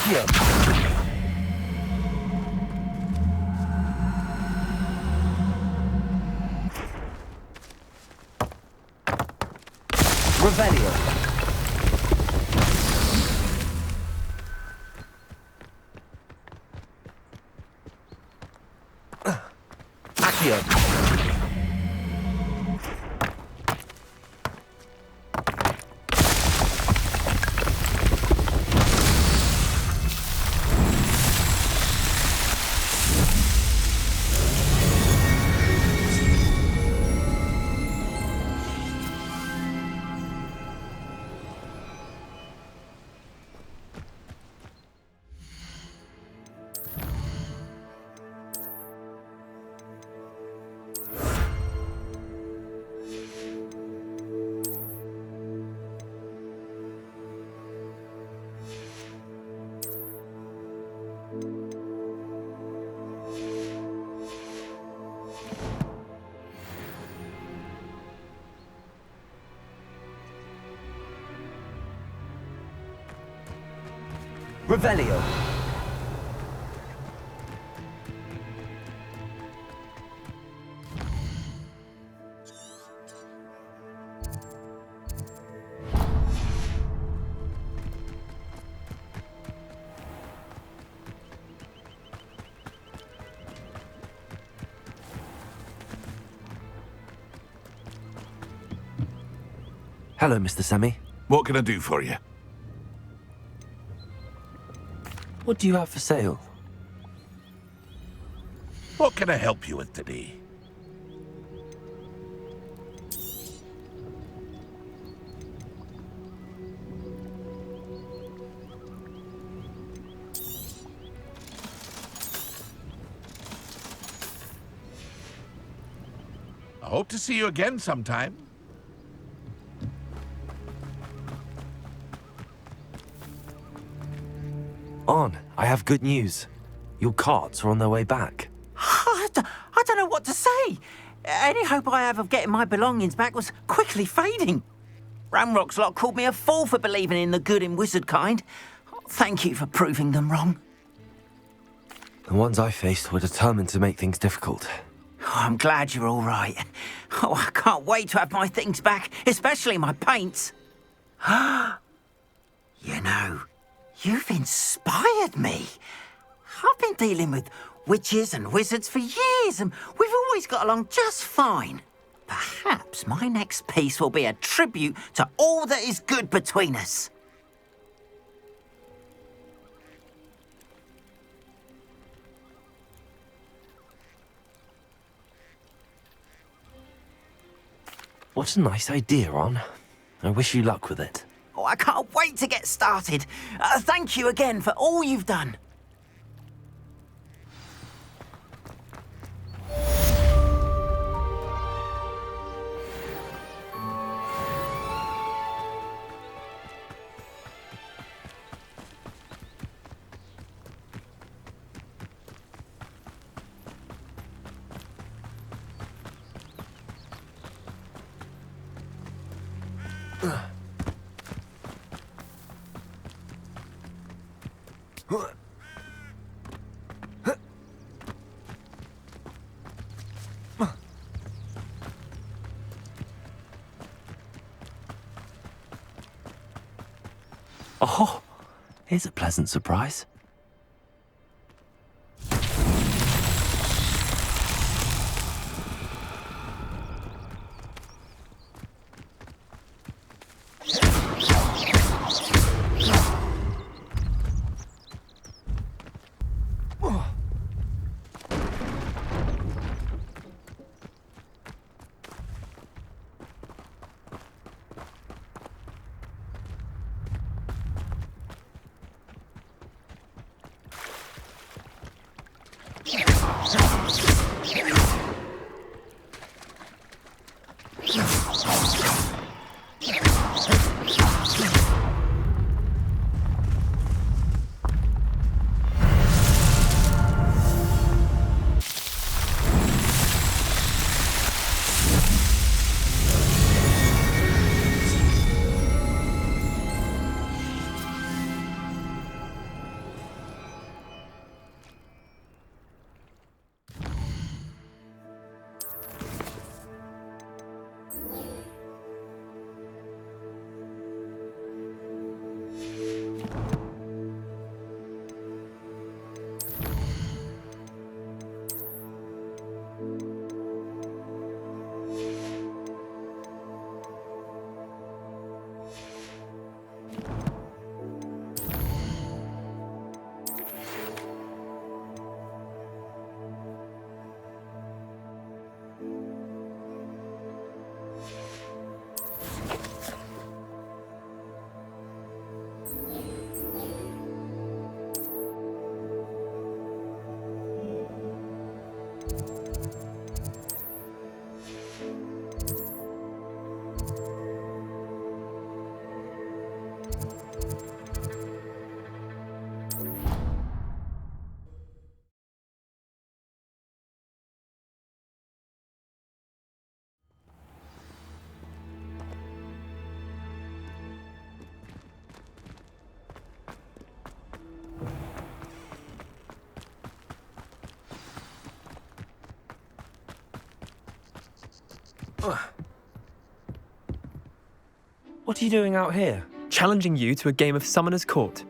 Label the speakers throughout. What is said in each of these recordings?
Speaker 1: Accio. Revelio. Accio. Revelio. Hello, Mr. Sammy.
Speaker 2: What can I do for you?
Speaker 1: What do you have for sale?
Speaker 2: What can I help you with today? I hope to see you again sometime.
Speaker 1: On, I have good news. Your carts are on their way back.
Speaker 3: I don't know what to say. Any hope I have of getting my belongings back was quickly fading. Ramrock's lot called me a fool for believing in the good in wizard kind. Thank you for proving them wrong.
Speaker 1: The ones I faced were determined to make things difficult.
Speaker 3: Oh, I'm glad you're all right. Oh, I can't wait to have my things back, especially my paints. You know, you've inspired me. I've been dealing with witches and wizards for years, and we've always got along just fine. Perhaps my next piece will be a tribute to all that is good between us.
Speaker 1: What a nice idea, On. I wish you luck with it.
Speaker 3: Oh, I can't wait to get started. Thank you again for all you've done.
Speaker 1: Oh, here's a pleasant surprise. What are you doing out here?
Speaker 4: Challenging you to a game of Summoner's Court.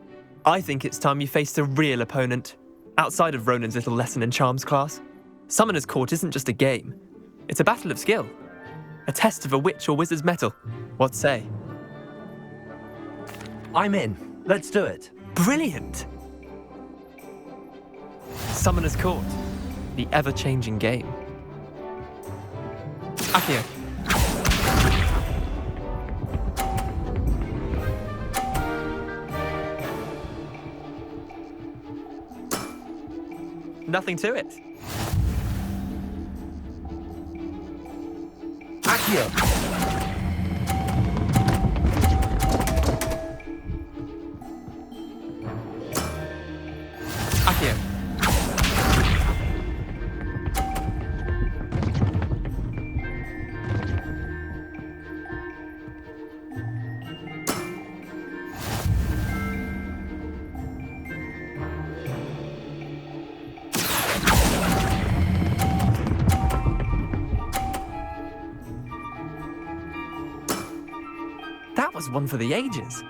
Speaker 4: I think it's time you faced a real opponent, outside of Ronan's little lesson in charms class. Summoner's Court isn't just a game. It's a battle of skill. A test of a witch or wizard's mettle. What say?
Speaker 1: I'm in. Let's do it.
Speaker 4: Brilliant! Summoner's Court. The ever-changing game. Accio. Nothing to it.
Speaker 1: Accio.
Speaker 4: Accio. That was one for the ages.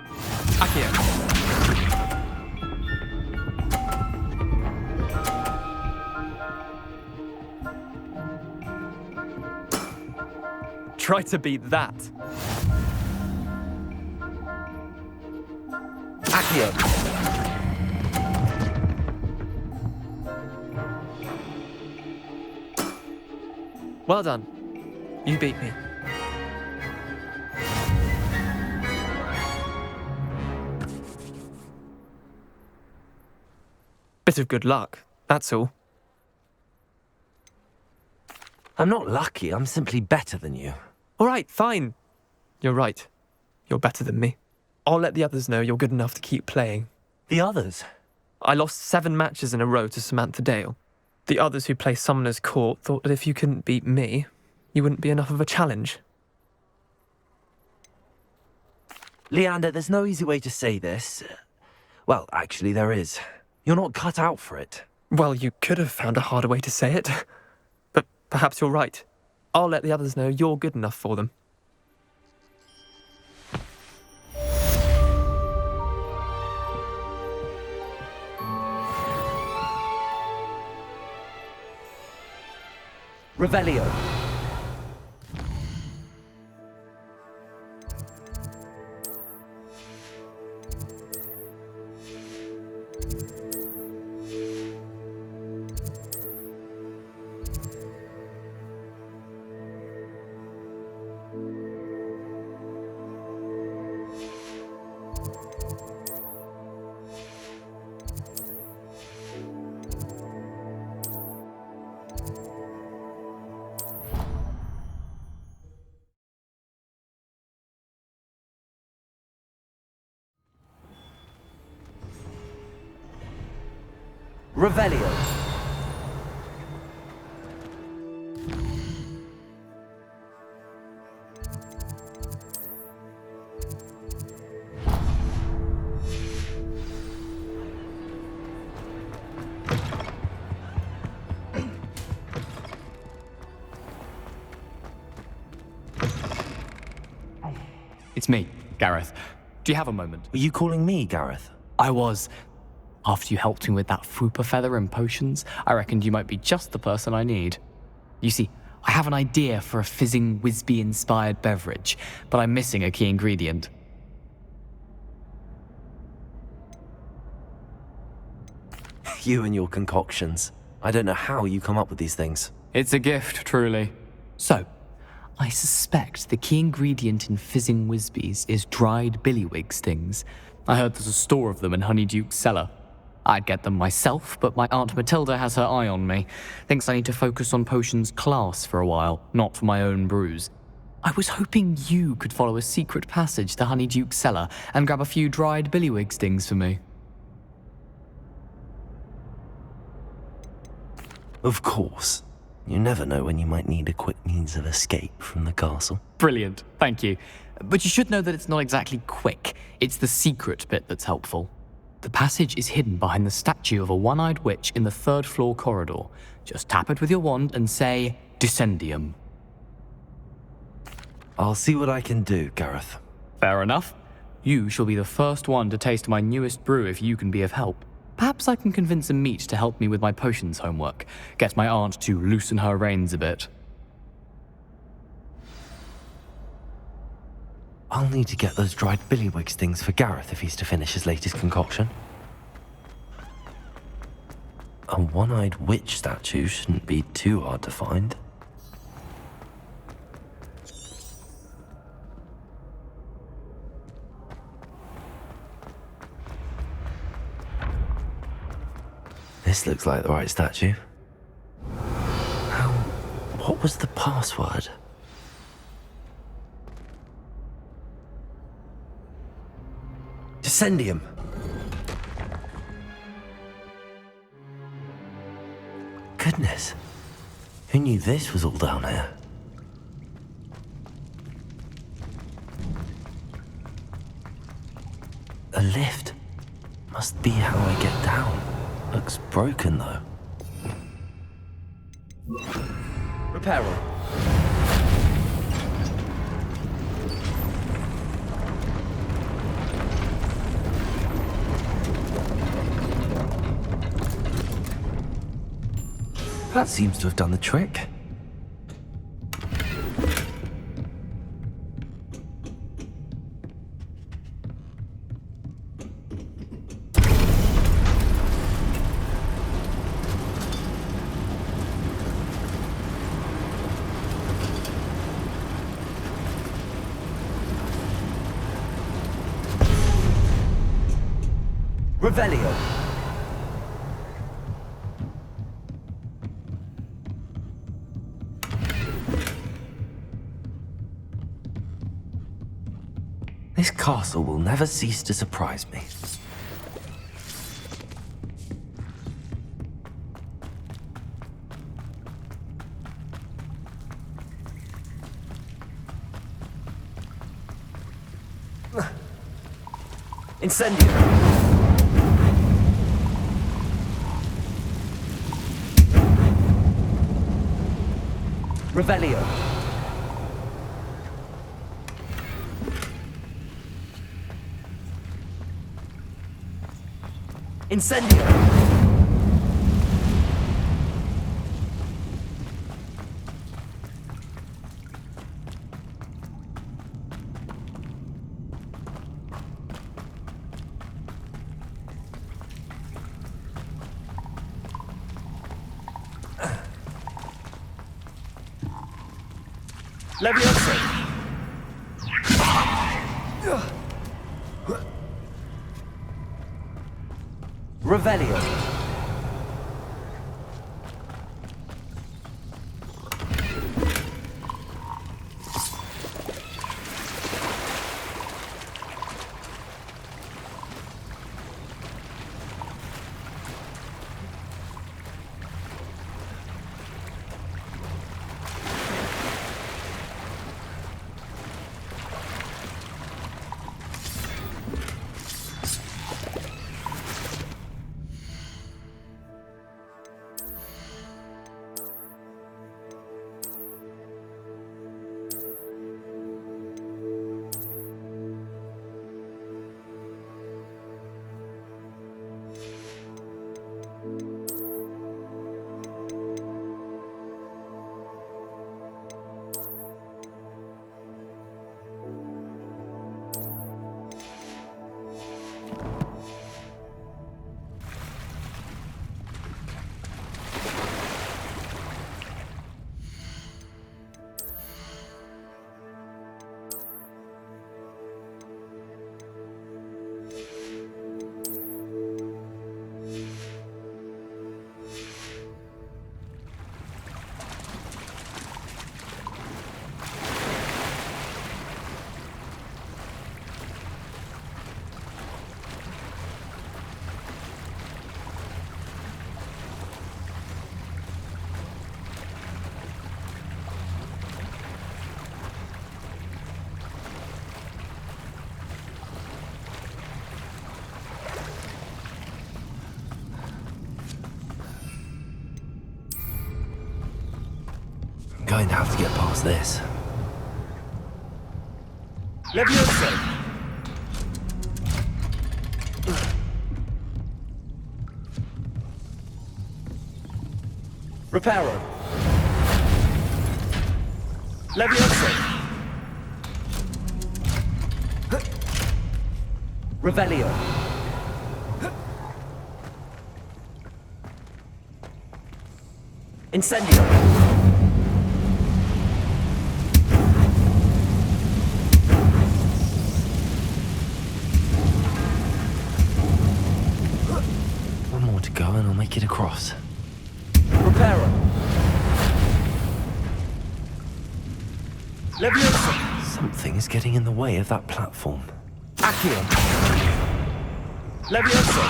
Speaker 4: Accio. Try to beat that.
Speaker 1: Accio.
Speaker 4: Well done. You beat me. Bit of good luck, that's all.
Speaker 1: I'm not lucky, I'm simply better than you.
Speaker 4: All right, fine. You're right. You're better than me. I'll let the others know you're good enough to keep playing.
Speaker 1: The others?
Speaker 4: I lost 7 matches in a row to Samantha Dale. The others who play Summoner's Court thought that if you couldn't beat me, you wouldn't be enough of a challenge.
Speaker 1: Leander, there's no easy way to say this. Well, actually, there is. You're not cut out for it.
Speaker 4: Well, you could have found a harder way to say it. But perhaps you're right. I'll let the others know you're good enough for them.
Speaker 1: Revelio. Revelio.
Speaker 5: It's me, Gareth. Do you have a moment?
Speaker 1: Are you calling me, Gareth?
Speaker 5: I was. After you helped me with that Fupa feather and potions, I reckoned you might be just the person I need. You see, I have an idea for a fizzing Whizbee-inspired beverage, but I'm missing a key ingredient.
Speaker 1: You and your concoctions. I don't know how you come up with these things.
Speaker 5: It's a gift, truly. So, I suspect the key ingredient in fizzing Whizbees is dried billywig stings. I heard there's a store of them in Honeyduke's cellar. I'd get them myself, but my Aunt Matilda has her eye on me. Thinks I need to focus on potions class for a while, not for my own brews. I was hoping you could follow a secret passage to Honeyduke's cellar and grab a few dried billywig stings for me.
Speaker 1: Of course. You never know when you might need a quick means of escape from the castle.
Speaker 5: Brilliant, thank you. But you should know that it's not exactly quick. It's the secret bit that's helpful. The passage is hidden behind the statue of a one-eyed witch in the third-floor corridor. Just tap it with your wand and say, Descendium.
Speaker 1: I'll see what I can do, Gareth.
Speaker 5: Fair enough. You shall be the first one to taste my newest brew if you can be of help. Perhaps I can convince a meat to help me with my potions homework. Get my aunt to loosen her reins a bit.
Speaker 1: I'll need to get those dried billywig stings for Gareth if he's to finish his latest concoction. A one-eyed witch statue shouldn't be too hard to find. This looks like the right statue. What was the password? Descendium. Goodness. Who knew this was all down here? A lift. Must be how I get down. Looks broken, though. Repairer. That seems to have done the trick. Revelio. This castle will never cease to surprise me. Incendio. Revelio. Incendio. Leviosa. Revelio. going to have to get past this.
Speaker 4: Levioso!
Speaker 1: Reparo!
Speaker 4: Levioso!
Speaker 1: Revelio! Incendio! One more to go and I'll make it across. Reparo!
Speaker 4: Levioso!
Speaker 1: Something is getting in the way of that platform.
Speaker 4: Accio! Levioso!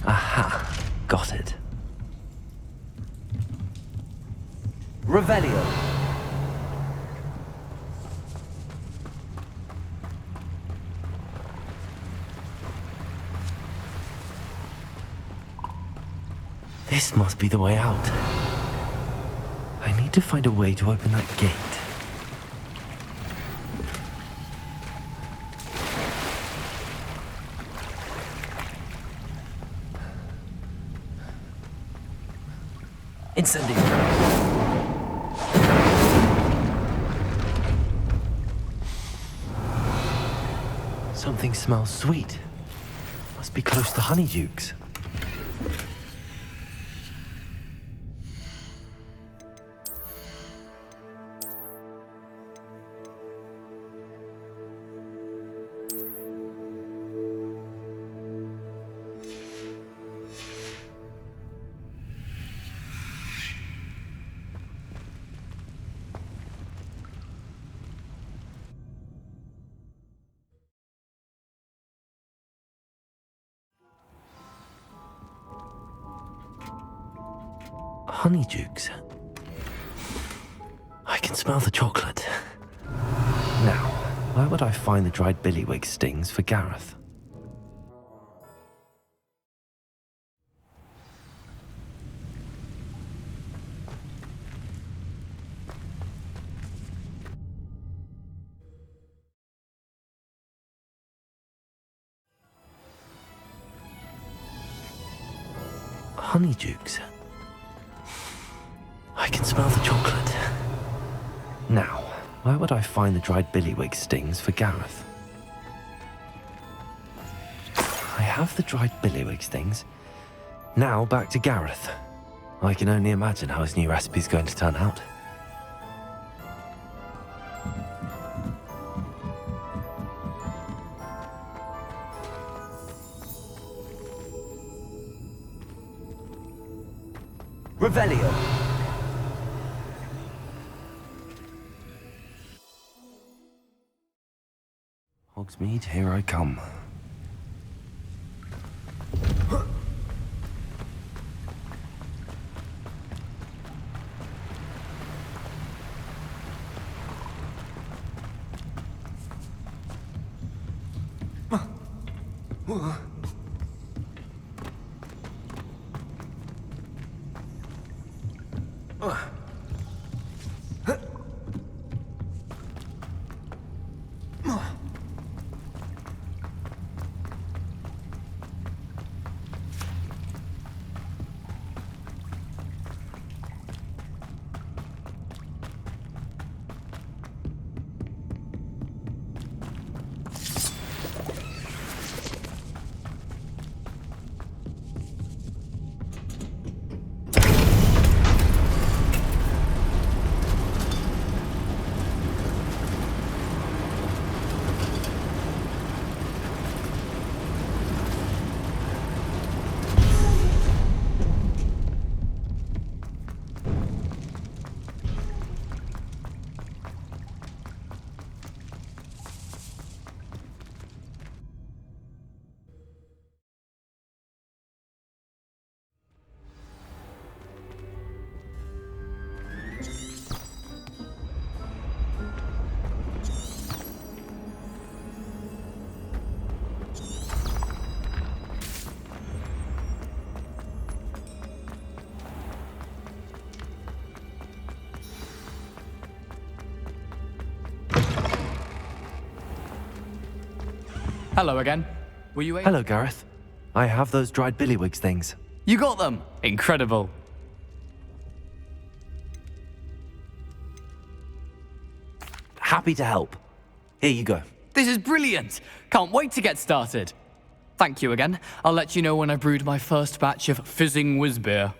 Speaker 1: Aha! Got it. Revelio! This must be the way out. I need to find a way to open that gate. Incendio! Something smells sweet. Must be close to Honeydukes. Honeydukes. I can smell the chocolate. Now, where would I find the dried billywig stings for Gareth? Honeydukes. I can smell the chocolate. Now, where would I find the dried billywig stings for Gareth? I have the dried billywig stings. Now back to Gareth. I can only imagine how his new recipe's going to turn out. Revelio! Hogsmeade, here I come.
Speaker 5: Hello again. Were you able...
Speaker 1: Hello, Gareth. I have those dried billywigs things.
Speaker 5: You got them! Incredible.
Speaker 1: Happy to help. Here you go.
Speaker 5: This is brilliant! Can't wait to get started. Thank you again. I'll let you know when I brewed my first batch of fizzing whizbeer.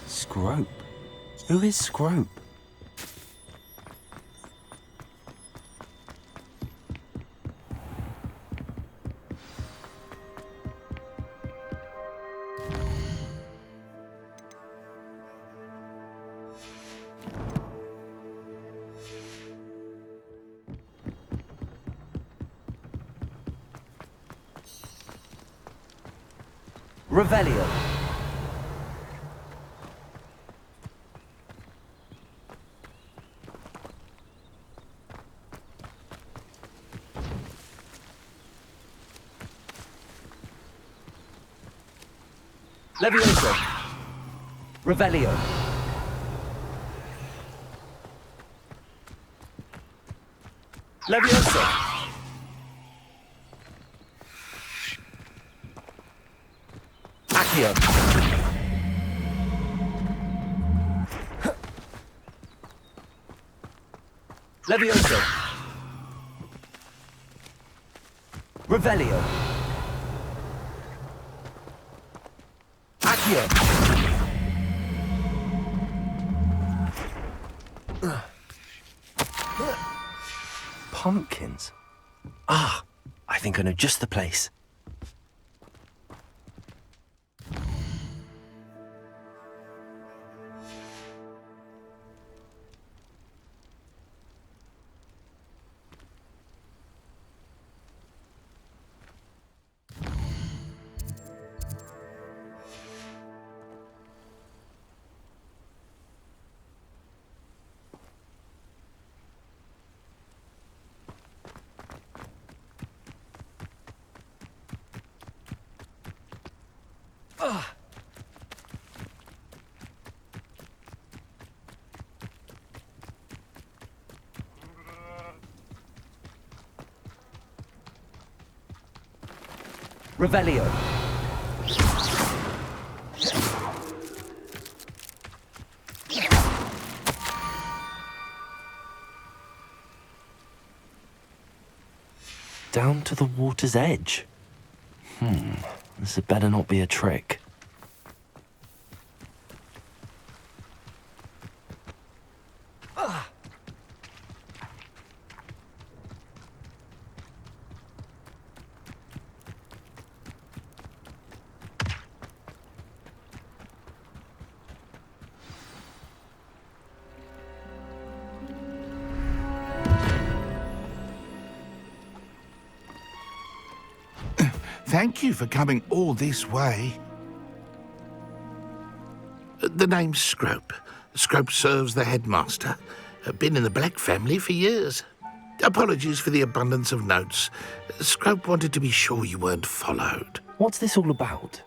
Speaker 1: Scrope? Who is Scrope? Revelio. Levioso. Revelio. Levioso. Accio. Levioso. Revelio. Accio. Pumpkins. Ah, I think I know just the place. Revelio. Down to the water's edge. This had better not be a trick.
Speaker 2: Thank you for coming all this way. The name's Scrope. Scrope serves the headmaster. Been in the Black family for years. Apologies for the abundance of notes. Scrope wanted to be sure you weren't followed.
Speaker 1: What's this all about?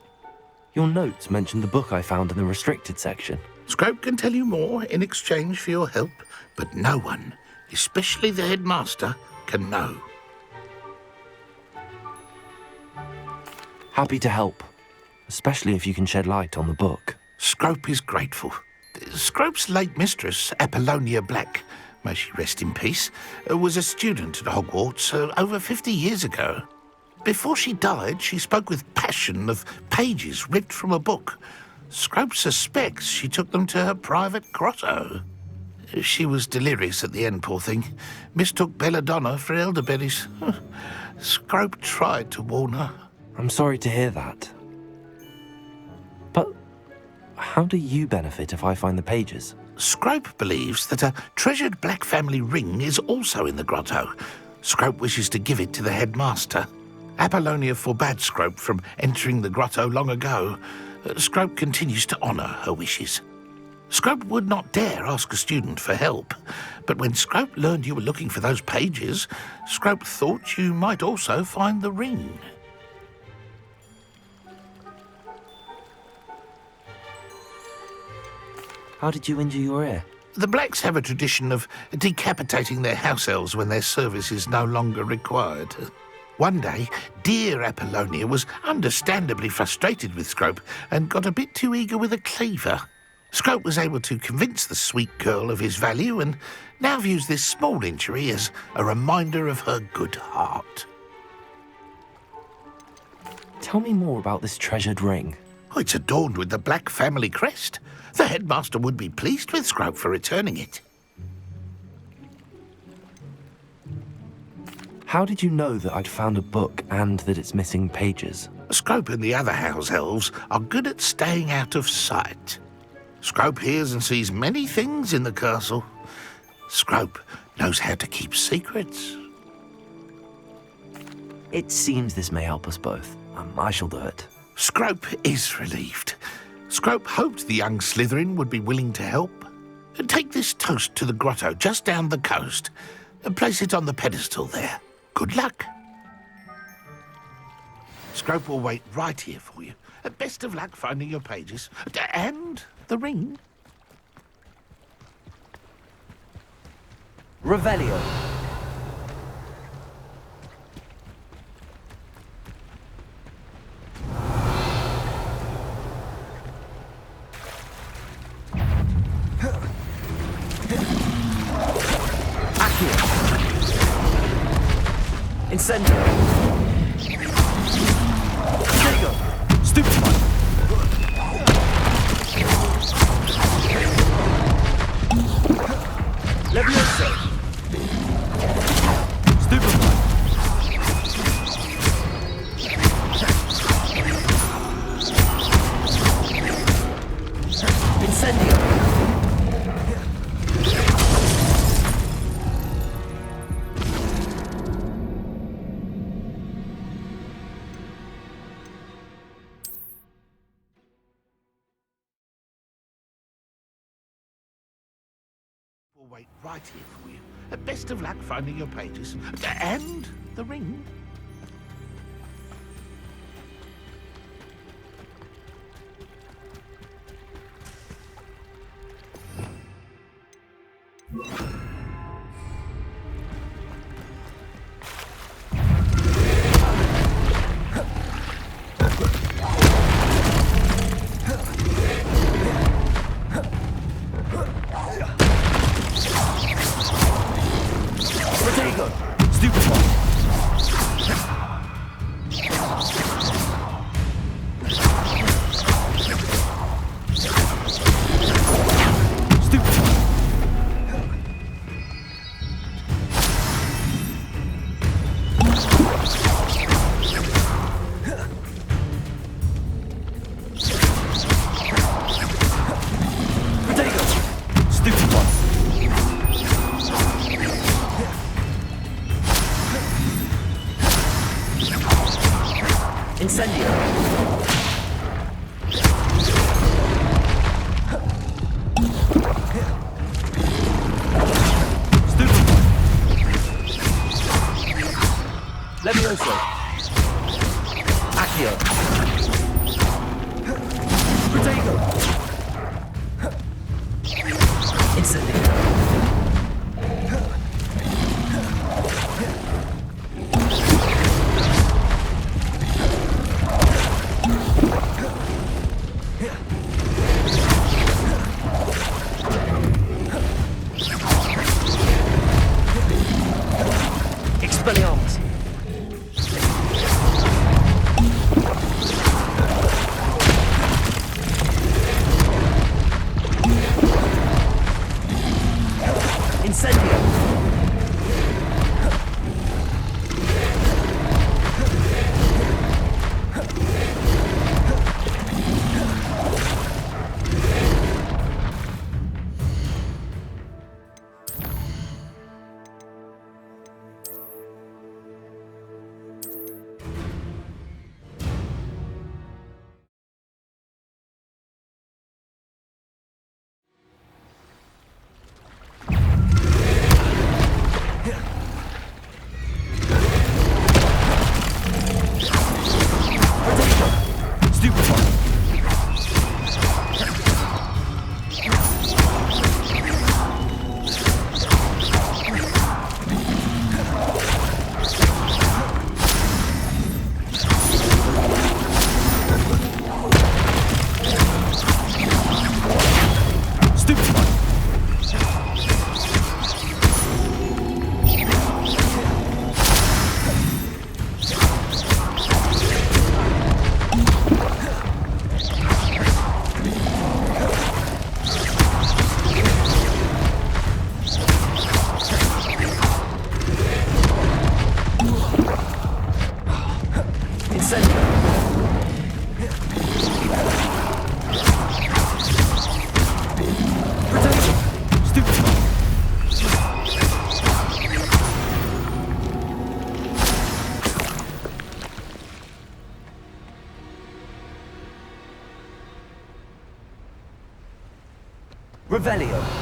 Speaker 1: Your notes mentioned the book I found in the restricted section.
Speaker 2: Scrope can tell you more in exchange for your help, but no one, especially the headmaster, can know.
Speaker 1: Happy to help, especially if you can shed light on the book.
Speaker 2: Scrope is grateful. Scrope's late mistress, Apollonia Black, may she rest in peace, was a student at Hogwarts over 50 years ago. Before she died, she spoke with passion of pages ripped from a book. Scrope suspects she took them to her private grotto. She was delirious at the end, poor thing. Mistook belladonna for elderberries. Scrope tried to warn her.
Speaker 1: I'm sorry to hear that. But how do you benefit if I find the pages?
Speaker 2: Scrope believes that a treasured black family ring is also in the grotto. Scrope wishes to give it to the headmaster. Apollonia forbade Scrope from entering the grotto long ago. Scrope continues to honour her wishes. Scrope would not dare ask a student for help, but when Scrope learned you were looking for those pages, Scrope thought you might also find the ring.
Speaker 1: How did you injure your ear?
Speaker 2: The Blacks have a tradition of decapitating their house elves when their service is no longer required. One day, dear Apollonia was understandably frustrated with Scrope and got a bit too eager with a cleaver. Scrope was able to convince the sweet girl of his value and now views this small injury as a reminder of her good heart.
Speaker 1: Tell me more about this treasured ring.
Speaker 2: Oh, it's adorned with the Black family crest. The headmaster would be pleased with Scrope for returning it.
Speaker 1: How did you know that I'd found a book and that it's missing pages?
Speaker 2: Scrope and the other house elves are good at staying out of sight. Scrope hears and sees many things in the castle. Scrope knows how to keep secrets.
Speaker 1: It seems this may help us both. I shall do it.
Speaker 2: Scrope is relieved. Scrope hoped the young Slytherin would be willing to help. Take this toast to the grotto just down the coast and place it on the pedestal there. Good luck. Scrope will wait right here for you. Best of luck finding your pages. And the ring.
Speaker 1: Revelio. Incendio. Diego. Stupefy. Levioso. Stupefy. Incendio.
Speaker 2: We'll wait right here for you. Best of luck finding your pages. And the ring. Incendio. Stupefy. Levioso. Accio. Protego. Incendio.
Speaker 1: Revelio.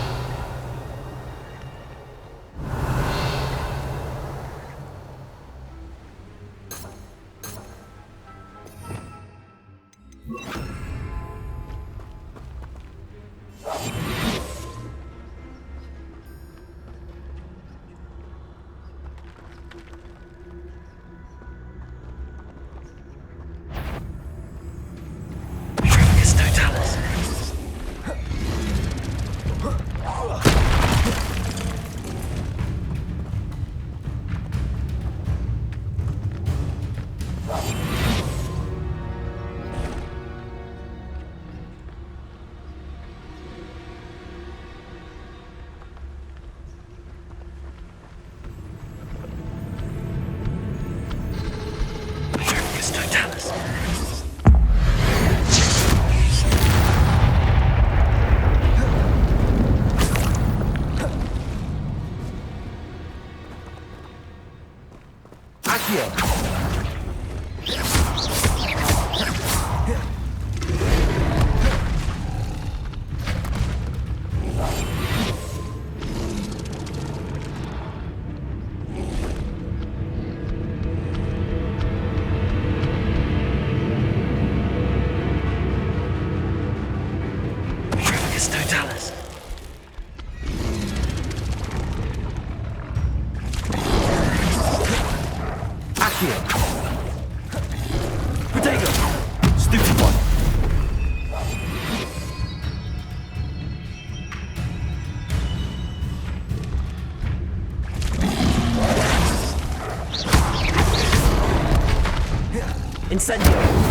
Speaker 1: Incendio.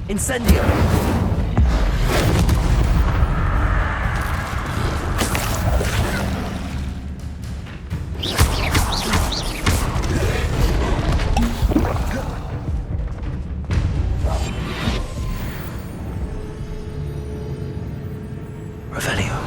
Speaker 1: Incendio! Revelio.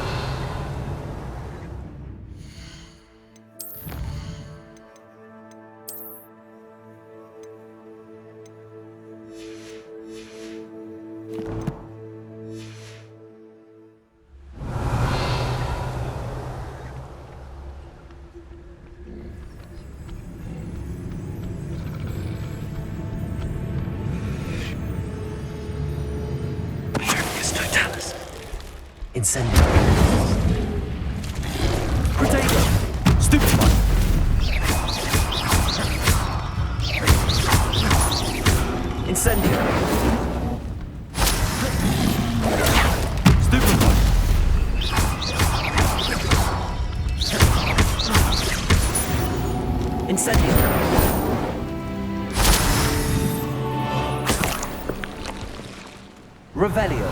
Speaker 1: Incendio. Potato. Stupefy. Incendio. Stupefy. Incendio. Revelio.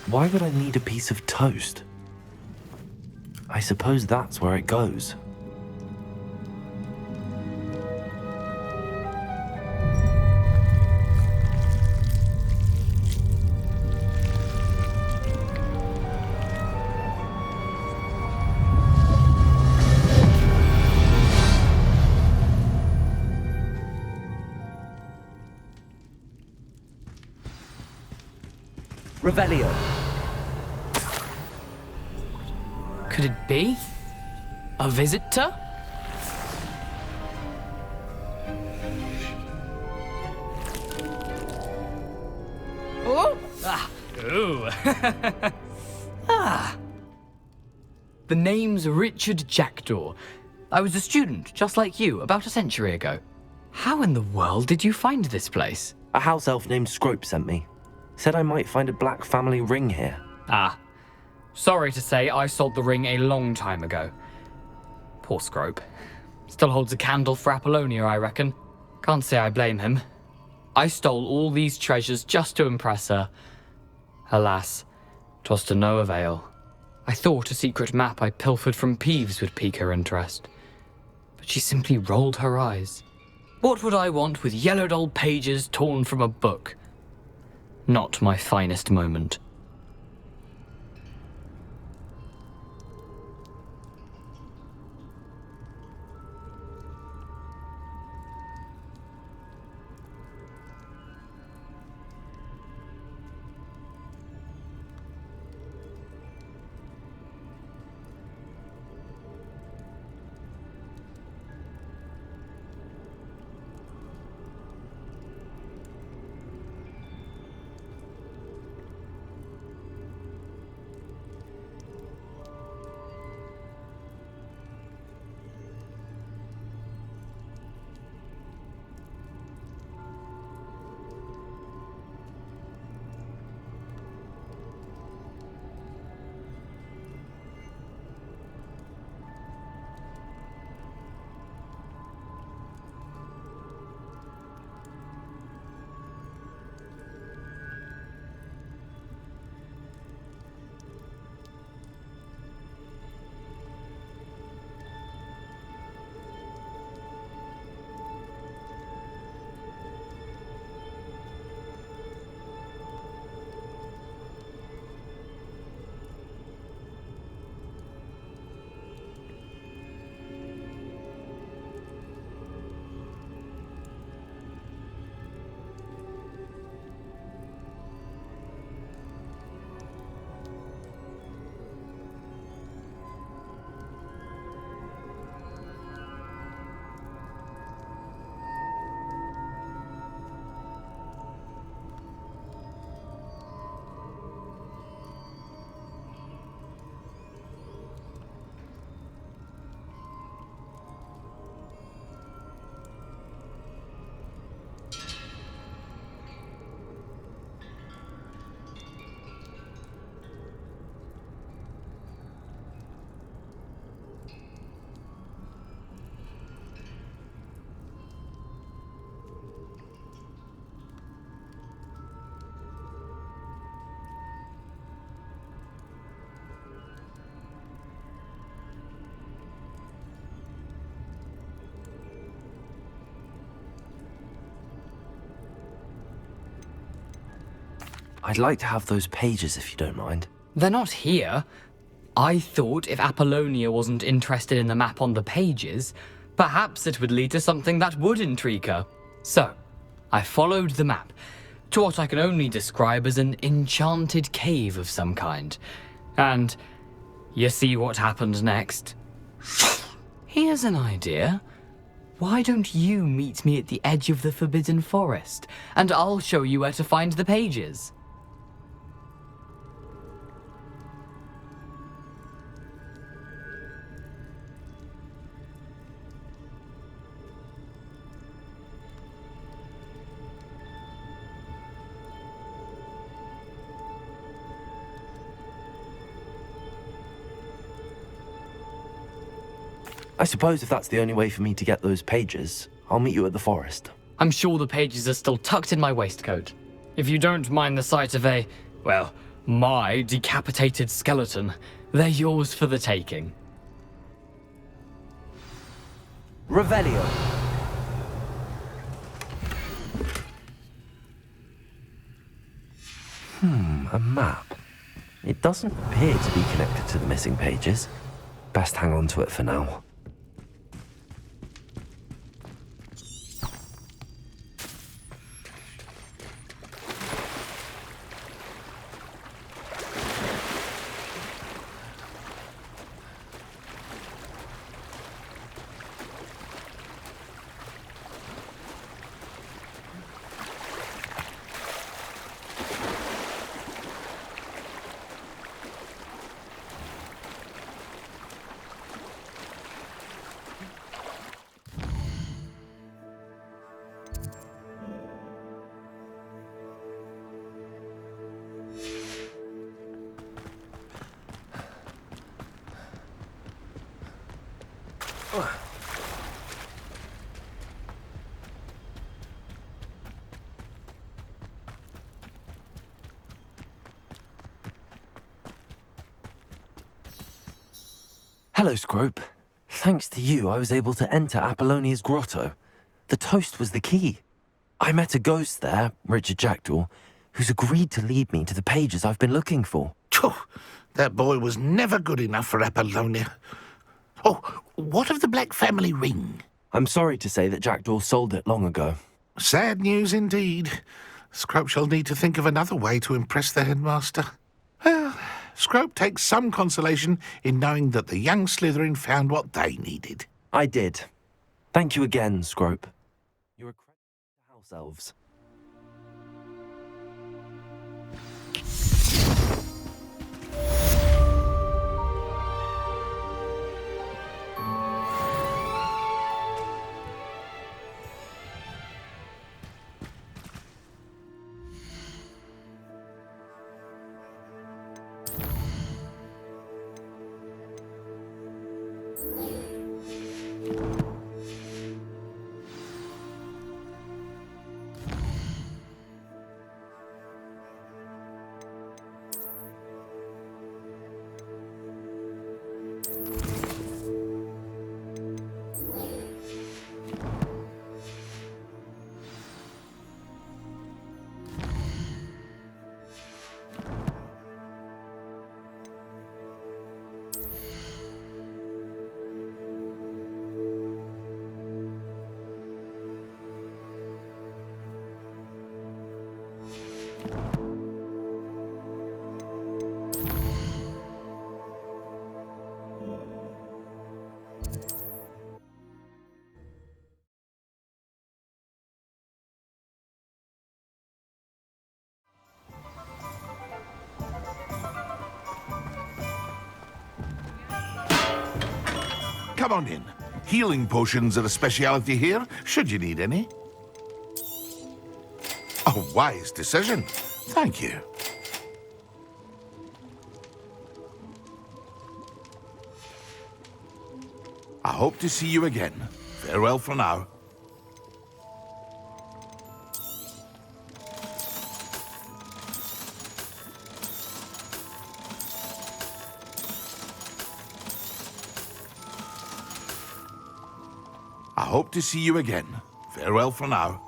Speaker 1: Why would I need a piece of toast? I suppose that's where it goes. Revelio.
Speaker 5: Could it be? A visitor? Oh! Ah! Ooh! Ah! The name's Richard Jackdaw. I was a student, just like you, about a century ago. How in the world did you find this place?
Speaker 1: A house elf named Scrope sent me. Said I might find a black family ring here.
Speaker 5: Ah. Sorry to say, I sold the ring a long time ago. Poor Scrope. Still holds a candle for Apollonia, I reckon. Can't say I blame him. I stole all these treasures just to impress her. Alas, 'twas to no avail. I thought a secret map I pilfered from Peeves would pique her interest. But she simply rolled her eyes. What would I want with yellowed old pages torn from a book? Not my finest moment.
Speaker 1: I'd like to have those pages if you don't mind.
Speaker 5: They're not here. I thought if Apollonia wasn't interested in the map on the pages, perhaps it would lead to something that would intrigue her. So, I followed the map to what I can only describe as an enchanted cave of some kind. And you see what happened next? Here's an idea. Why don't you meet me at the edge of the Forbidden Forest, and I'll show you where to find the pages?
Speaker 1: I suppose if that's the only way for me to get those pages, I'll meet you at the forest.
Speaker 5: I'm sure the pages are still tucked in my waistcoat. If you don't mind the sight of my decapitated skeleton, they're yours for the taking.
Speaker 1: Revelio. A map. It doesn't appear to be connected to the missing pages. Best hang on to it for now. Hello, Scrope. Thanks to you, I was able to enter Apollonia's grotto. The toast was the key. I met a ghost there, Richard Jackdaw, who's agreed to lead me to the pages I've been looking for.
Speaker 2: Phew, that boy was never good enough for Apollonia. Oh, what of the Black family ring?
Speaker 1: I'm sorry to say that Jackdaw sold it long ago.
Speaker 2: Sad news indeed. Scrope shall need to think of another way to impress the headmaster. Well, Scrope takes some consolation in knowing that the young Slytherin found what they needed.
Speaker 1: I did. Thank you again, Scrope. You're a credit to house elves.
Speaker 2: Come on in. Healing potions are a speciality here, should you need any. A wise decision. Thank you. I hope to see you again. Farewell for now. I hope to see you again. Farewell for now.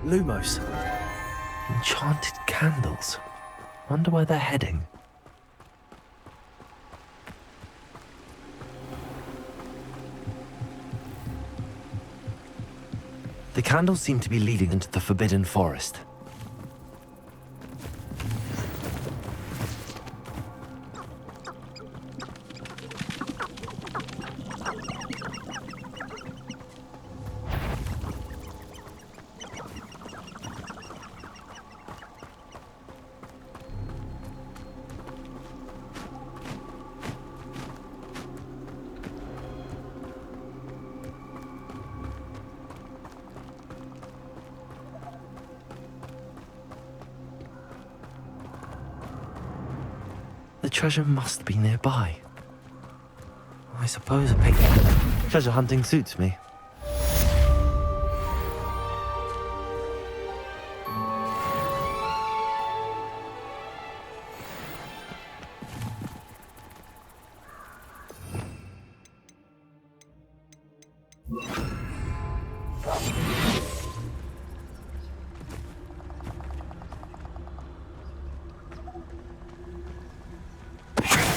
Speaker 1: Lumos. Enchanted candles. Wonder where they're heading. The candles seem to be leading into the Forbidden Forest. The treasure must be nearby. I suppose a picnic. Treasure hunting suits me.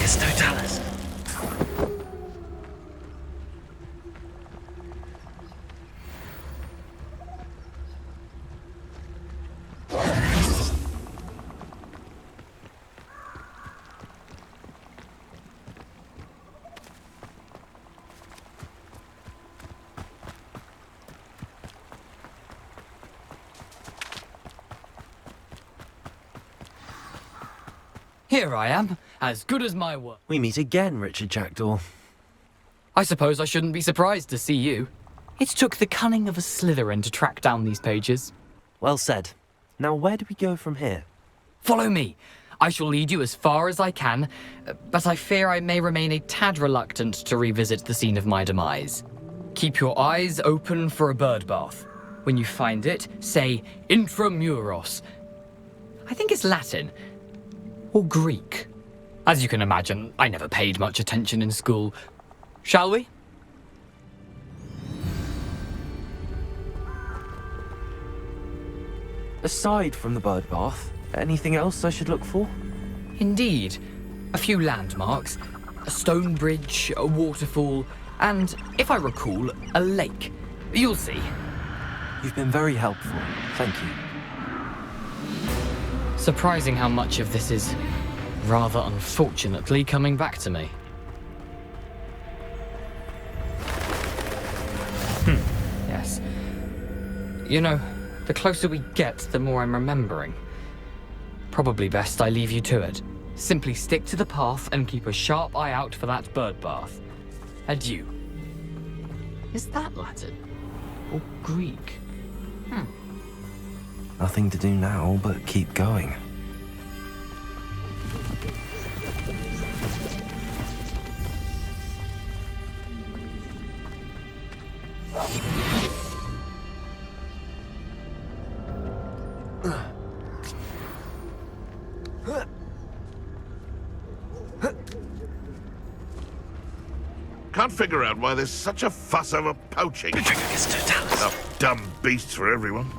Speaker 1: It's Totalis.
Speaker 5: Here I am, as good as my word.
Speaker 1: We meet again, Richard Jackdaw.
Speaker 5: I suppose I shouldn't be surprised to see you. It took the cunning of a Slytherin to track down these pages.
Speaker 1: Well said. Now where do we go from here?
Speaker 5: Follow me. I shall lead you as far as I can, but I fear I may remain a tad reluctant to revisit the scene of my demise. Keep your eyes open for a bird bath. When you find it, say intramuros. I think it's Latin. Or Greek. As you can imagine, I never paid much attention in school. Shall we?
Speaker 1: Aside from the bird bath, anything else I should look for?
Speaker 5: Indeed. A few landmarks, a stone bridge, a waterfall, and, if I recall, a lake. You'll see.
Speaker 1: You've been very helpful. Thank you.
Speaker 5: Surprising how much of this is, rather unfortunately, coming back to me. Yes. You know, the closer we get, the more I'm remembering. Probably best I leave you to it. Simply stick to the path and keep a sharp eye out for that bird bath. Adieu. Is that Latin? Or Greek?
Speaker 1: Nothing to do now but keep going.
Speaker 2: Can't figure out why there's such a fuss over poaching. Enough dumb beasts for everyone.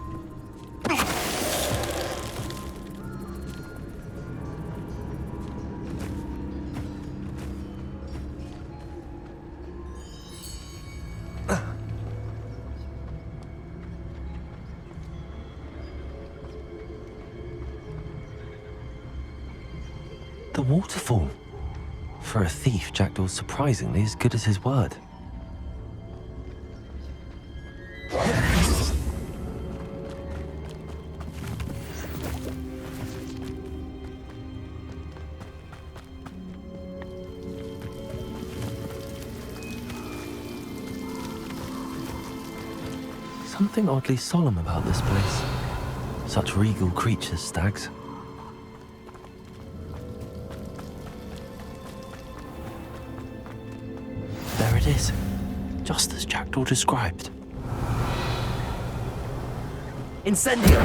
Speaker 1: The waterfall. For a thief, Jackdaw's surprisingly as good as his word. Something oddly solemn about this place. Such regal creatures, stags. There it is, just as Jackdaw described. Incendio!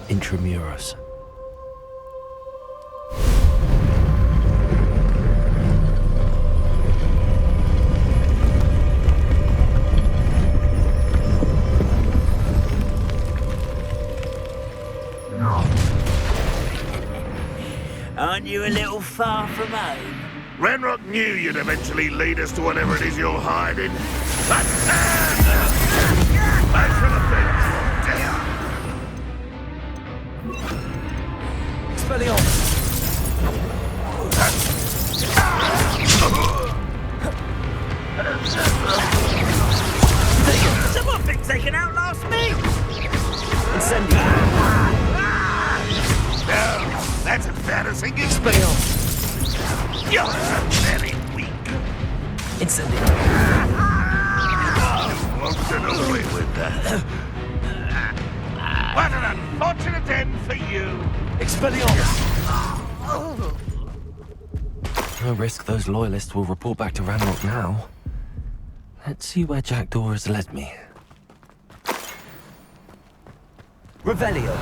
Speaker 1: Intramuros.
Speaker 3: Aren't you a little far from home?
Speaker 2: Ranrock knew you'd eventually lead us to whatever it is you're hiding. Back from the fence!
Speaker 3: Someone thinks they can outlast me!
Speaker 1: Incendio!
Speaker 2: No, that's embarrassing. You're very weak.
Speaker 1: Incendio!
Speaker 2: Won't get away with that. What an unfortunate end for you.
Speaker 1: Expelliarmus! No risk those loyalists will report back to Ranrock now. Let's see where Jackdaw has led me. Revelio!